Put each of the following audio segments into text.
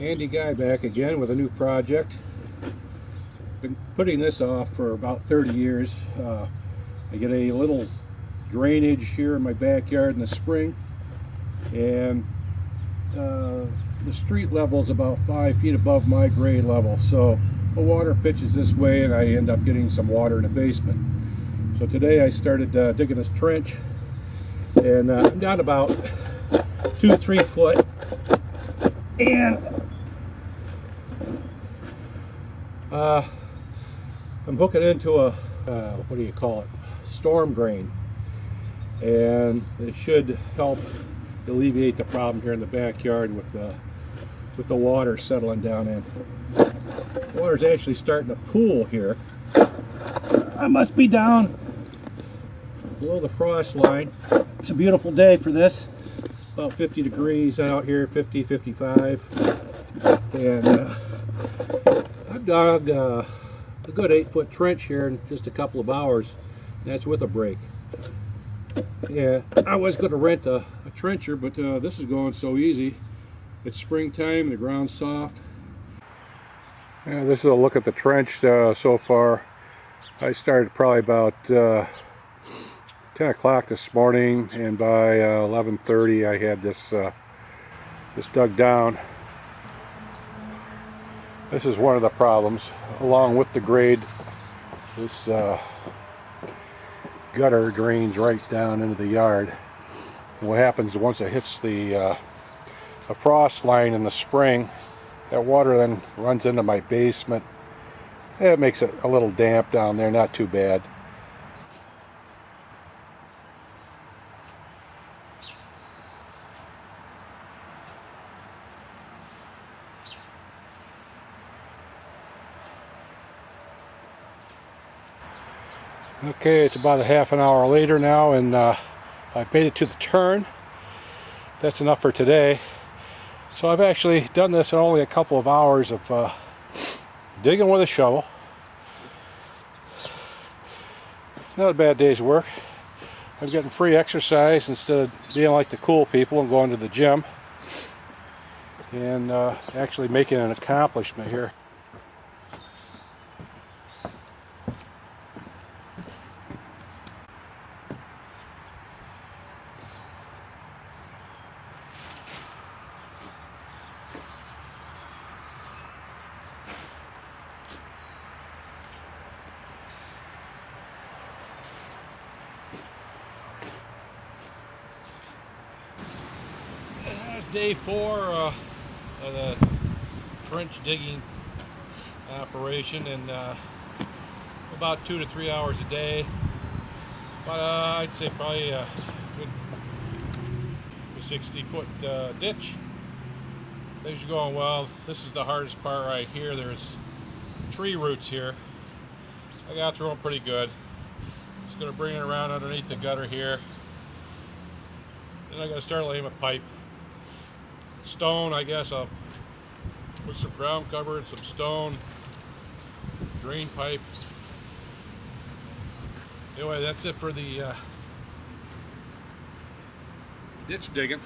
Andy Guy back again with a new project. Been putting this off for about 30 years. I get a little drainage here in my backyard in the spring, and the street level is about 5 feet above my grade level, so the water pitches this way and I end up getting some water in the basement. So today I started digging this trench, and I'm down about 2-3 foot, and I'm hooking into a what do you call it, storm drain, and it should help alleviate the problem here in the backyard with the water settling down in. The water's actually starting to pool here. I must be down below the frost line. It's a beautiful day for this. About 50 degrees out here, 50, 55. And I've dug a good 8-foot trench here in just a couple of hours. That's with a break. Yeah, I was going to rent a trencher, but this is going so easy. It's springtime, the ground's soft. Yeah, this is a look at the trench so far. I started probably about 10 o'clock this morning, and by 11:30 I had this dug down. This is one of the problems, along with the grade. This gutter drains right down into the yard. And what happens once it hits the frost line in the spring, that water then runs into my basement. It makes it a little damp down there, not too bad. Okay, it's about a half an hour later now, and I've made it to the turn. That's enough for today. So I've actually done this in only a couple of hours of digging with a shovel. Not a bad day's work. I'm getting free exercise instead of being like the cool people and going to the gym, and actually making an accomplishment here. That's day 4 of the trench digging operation, and about 2 to 3 hours a day. But I'd say probably a 60-foot ditch. Things are going well. This is the hardest part right here. There's tree roots here. I got through them pretty good. Just going to bring it around underneath the gutter here. Then I'm going to start laying a pipe. Stone, I guess I'll put some ground cover and some stone, drain pipe. Anyway, that's it for the ditch digging.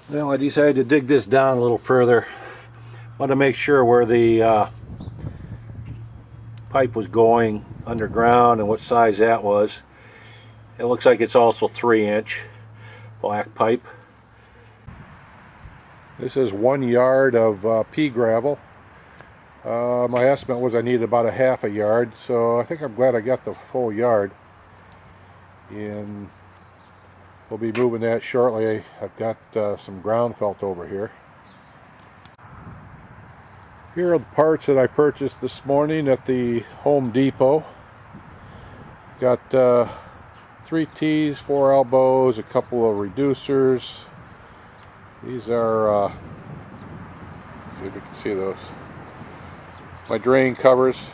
Well, I decided to dig this down a little further. Want to make sure where the pipe was going underground and what size that was. It looks like it's also 3-inch black pipe. This is 1 yard of pea gravel. My estimate was I needed about a half a yard, so I think I'm glad I got the full yard. And we'll be moving that shortly. I've got some ground felt over here. Here are the parts that I purchased this morning at the Home Depot. Got 3 T's, 4 elbows, a couple of reducers. These are, let's see if you can see those. My drain covers.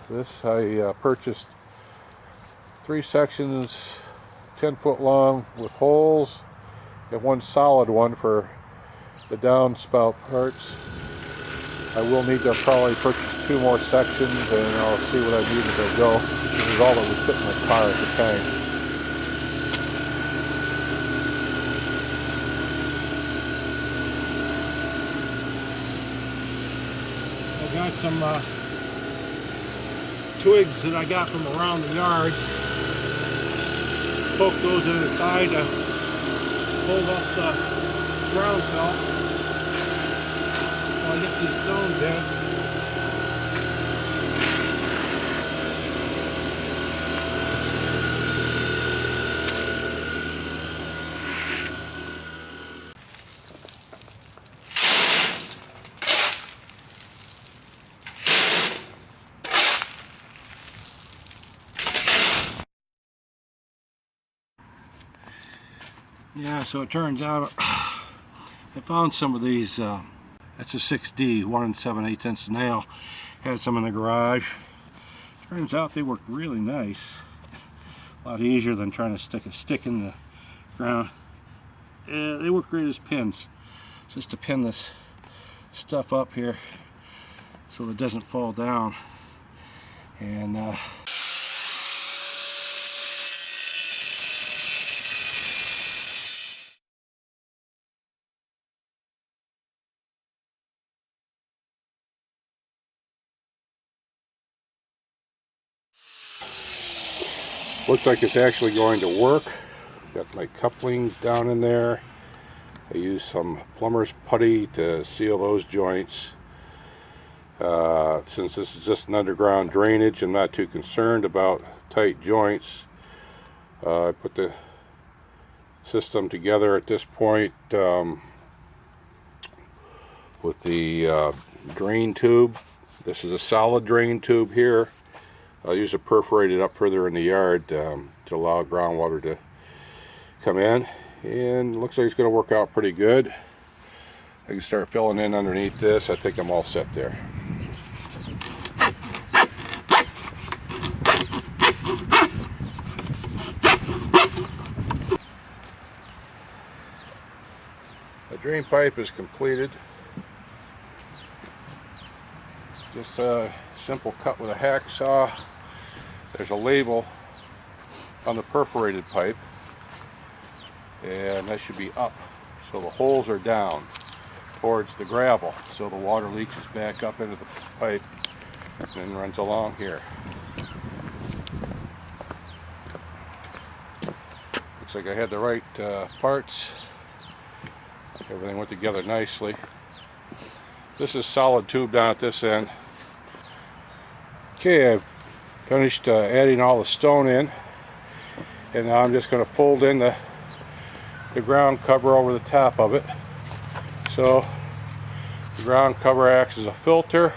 This I purchased 3 sections, 10-foot long with holes, and 1 solid one for the downspout parts. I will need to probably purchase 2 more sections, and I'll see what I need as I go. This is all that would fit in my car at the time. I got some twigs that I got from around the yard. Poke those in the side to hold up the ground felt while I get these stones in. Yeah, so it turns out I found some of these, that's a 6D, 1 7/8 inch nail. Had some in the garage. Turns out they work really nice. A lot easier than trying to stick a stick in the ground. They work great as pins. Just to pin this stuff up here so it doesn't fall down. And looks like it's actually going to work. Got my couplings down in there. I used some plumber's putty to seal those joints. Since this is just an underground drainage, I'm not too concerned about tight joints. I put the system together at this point with the drain tube. This is a solid drain tube here. I'll use it perforated up further in the yard to allow groundwater to come in, and it looks like it's going to work out pretty good. I can start filling in underneath this. I think I'm all set there. The drain pipe is completed. Just a simple cut with a hacksaw. There's a label on the perforated pipe, and that should be up, so the holes are down towards the gravel, so the water leaches back up into the pipe and then runs along here. Looks like I had the right parts. Everything went together nicely. This is solid tube down at this end. Okay, I've finished adding all the stone in, and now I'm just going to fold in the ground cover over the top of it. So the ground cover acts as a filter.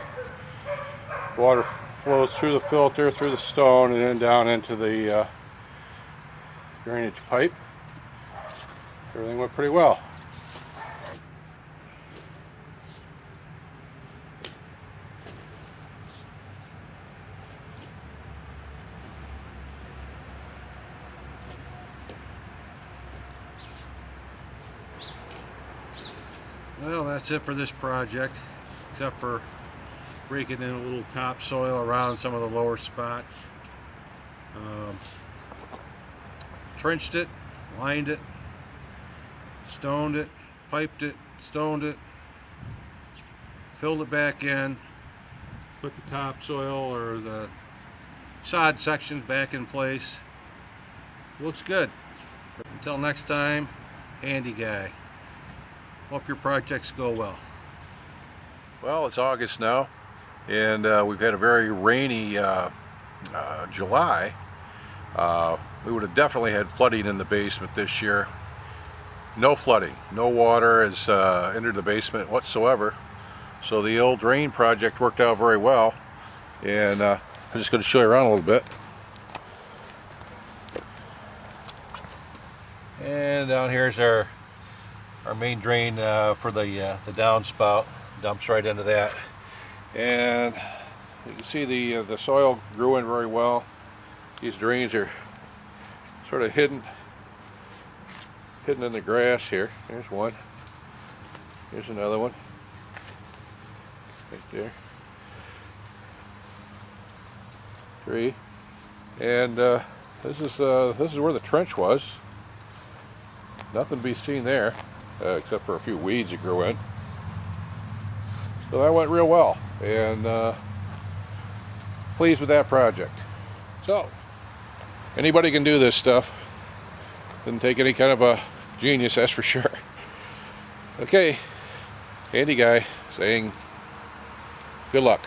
Water flows through the filter, through the stone, and then down into the drainage pipe. Everything went pretty well. Well, that's it for this project, except for breaking in a little topsoil around some of the lower spots. Trenched it, lined it, stoned it, piped it, stoned it, filled it back in, put the topsoil or the sod sections back in place. Looks good. Until next time, Andy Guy. Hope your projects go well. Well, it's August now, and we've had a very rainy July. We would have definitely had flooding in the basement this year. No flooding, no water has entered the basement whatsoever. So the old drain project worked out very well, and I'm just going to show you around a little bit. And down here's our main drain for the downspout. Dumps right into that. And you can see the soil grew in very well. These drains are sort of hidden in the grass here. There's one. Here's another one. Right there. 3. And this is where the trench was. Nothing to be seen there, except for a few weeds that grew in. So that went real well, and pleased with that project. So, anybody can do this stuff. Didn't take any kind of a genius, that's for sure. Okay, Andy Guy saying good luck.